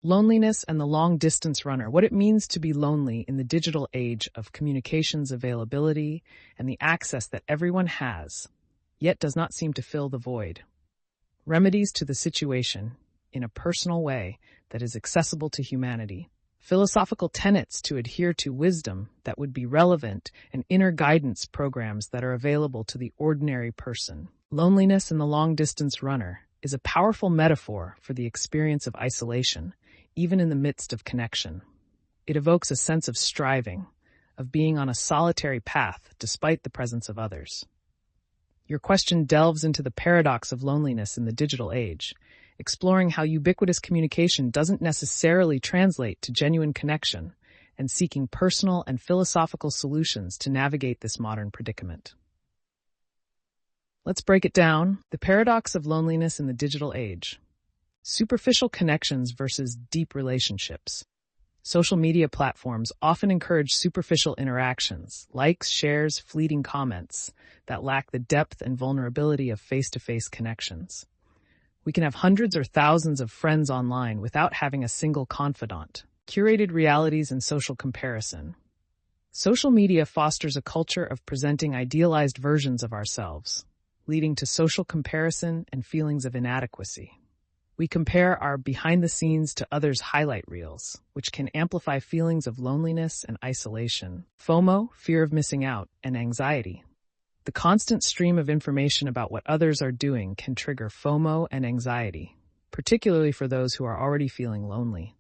Loneliness and the long-distance runner, what it means to be lonely in the digital age of communications availability and the access that everyone has, yet does not seem to fill the void. Remedies to the situation in a personal way that is accessible to humanity. Philosophical tenets to adhere to, wisdom that would be relevant, and inner guidance programs that are available to the ordinary person. Loneliness and the long-distance runner is a powerful metaphor for the experience of isolation, even in the midst of connection. It evokes a sense of striving, of being on a solitary path despite the presence of others. Your question delves into the paradox of loneliness in the digital age, exploring how ubiquitous communication doesn't necessarily translate to genuine connection, and seeking personal and philosophical solutions to navigate this modern predicament. Let's break it down. The paradox of loneliness in the digital age. Superficial connections versus deep relationships. Social media platforms often encourage superficial interactions, likes, shares, fleeting comments, that lack the depth and vulnerability of face-to-face connections. We can have hundreds or thousands of friends online without having a single confidant. Curated realities and social comparison. Social media fosters a culture of presenting idealized versions of ourselves, leading to social comparison and feelings of inadequacy. We compare our behind-the-scenes to others' highlight reels, which can amplify feelings of loneliness and isolation. FOMO, fear of missing out, and anxiety. The constant stream of information about what others are doing can trigger FOMO and anxiety, particularly for those who are already feeling lonely.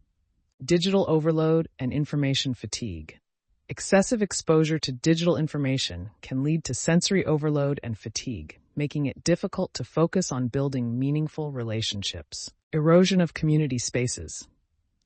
Digital overload and information fatigue. Excessive exposure to digital information can lead to sensory overload and fatigue, making it difficult to focus on building meaningful relationships. Erosion of community spaces.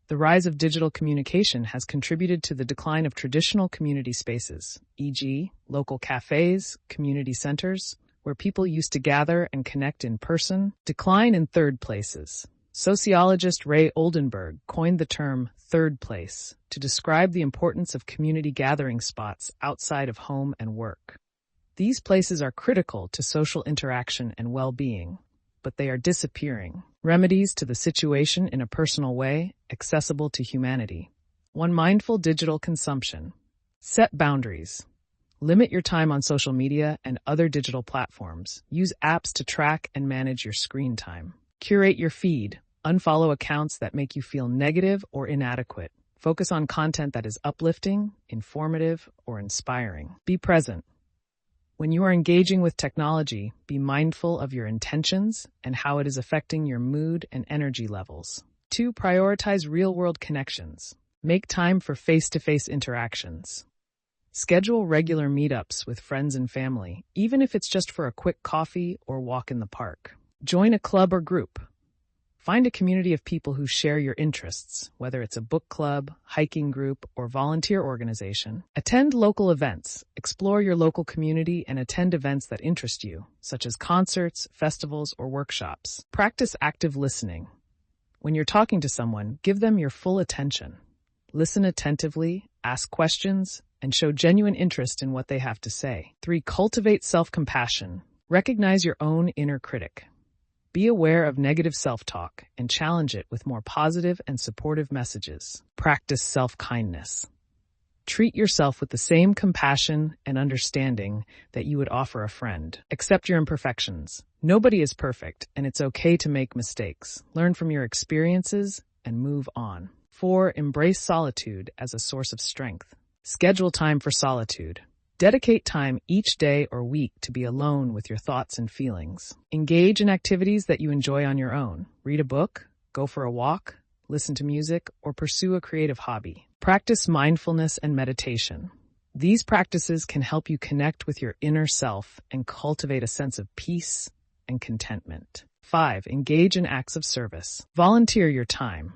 The rise of digital communication has contributed to the decline of traditional community spaces, e.g., local cafes, community centers, where people used to gather and connect in person. Decline in third places. Sociologist Ray Oldenburg coined the term third place to describe the importance of community gathering spots outside of home and work. These places are critical to social interaction and well-being, but they are disappearing. Remedies to the situation in a personal way, accessible to humanity. 1. Mindful digital consumption. Set boundaries. Limit your time on social media and other digital platforms. Use apps to track and manage your screen time. Curate your feed. Unfollow accounts that make you feel negative or inadequate. Focus on content that is uplifting, informative, or inspiring. Be present. When you are engaging with technology, be mindful of your intentions and how it is affecting your mood and energy levels. 2. Prioritize real-world connections. Make time for face-to-face interactions. Schedule regular meetups with friends and family, even if it's just for a quick coffee or walk in the park. Join a club or group. Find a community of people who share your interests, whether it's a book club, hiking group, or volunteer organization. Attend local events. Explore your local community and attend events that interest you, such as concerts, festivals, or workshops. Practice active listening. When you're talking to someone, give them your full attention. Listen attentively, ask questions, and show genuine interest in what they have to say. 3. Cultivate self-compassion. Recognize your own inner critic. Be aware of negative self-talk and challenge it with more positive and supportive messages. Practice self-kindness. Treat yourself with the same compassion and understanding that you would offer a friend. Accept your imperfections. Nobody is perfect, and it's okay to make mistakes. Learn from your experiences and move on. 4. Embrace solitude as a source of strength. Schedule time for solitude. Dedicate time each day or week to be alone with your thoughts and feelings. Engage in activities that you enjoy on your own. Read a book, go for a walk, listen to music, or pursue a creative hobby. Practice mindfulness and meditation. These practices can help you connect with your inner self and cultivate a sense of peace and contentment. 5. Engage in acts of service. Volunteer your time.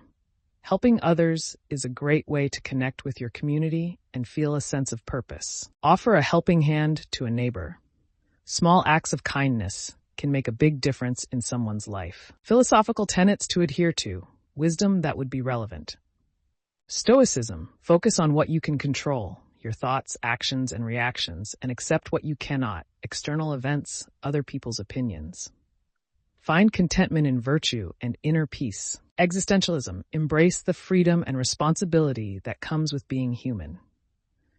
Helping others is a great way to connect with your community and feel a sense of purpose. Offer a helping hand to a neighbor. Small acts of kindness can make a big difference in someone's life. Philosophical tenets to adhere to. Wisdom that would be relevant. Stoicism. Focus on what you can control, your thoughts, actions, and reactions, and accept what you cannot, external events, other people's opinions. Find contentment in virtue and inner peace. Existentialism. Embrace the freedom and responsibility that comes with being human.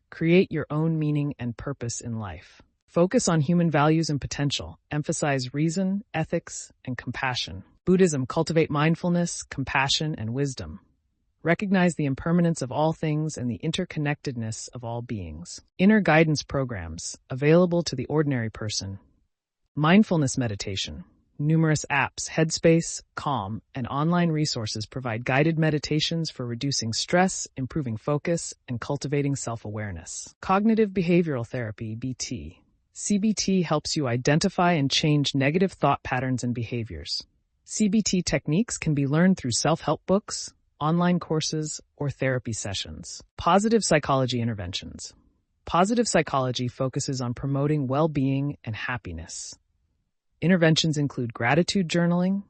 Create your own meaning and purpose in life. Focus on human values and potential. Emphasize reason, ethics, and compassion. Buddhism. Cultivate mindfulness, compassion, and wisdom. Recognize the impermanence of all things and the interconnectedness of all beings. Inner guidance programs, available to the ordinary person. Mindfulness meditation. Numerous apps, Headspace, Calm, and online resources provide guided meditations for reducing stress, improving focus, and cultivating self-awareness. Cognitive behavioral therapy, BT. CBT helps you identify and change negative thought patterns and behaviors. CBT techniques can be learned through self-help books, online courses, or therapy sessions. Positive psychology interventions. Positive psychology focuses on promoting well-being and happiness. Interventions include gratitude journaling,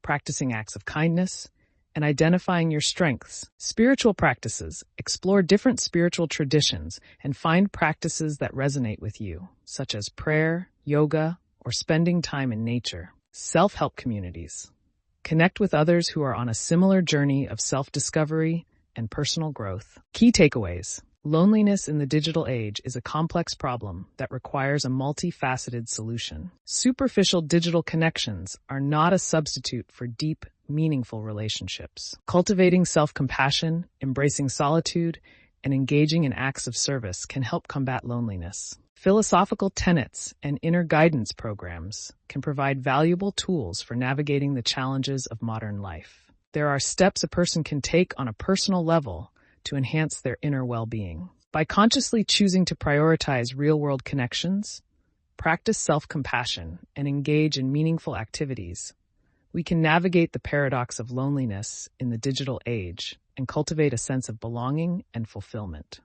practicing acts of kindness, and identifying your strengths. Spiritual practices. Explore different spiritual traditions and find practices that resonate with you, such as prayer, yoga, or spending time in nature. Self-help communities. Connect with others who are on a similar journey of self-discovery and personal growth. Key takeaways. Loneliness in the digital age is a complex problem that requires a multifaceted solution. Superficial digital connections are not a substitute for deep, meaningful relationships. Cultivating self-compassion, embracing solitude, and engaging in acts of service can help combat loneliness. Philosophical tenets and inner guidance programs can provide valuable tools for navigating the challenges of modern life. There are steps a person can take on a personal level to enhance their inner well-being. By consciously choosing to prioritize real-world connections, practice self-compassion, and engage in meaningful activities, we can navigate the paradox of loneliness in the digital age and cultivate a sense of belonging and fulfillment.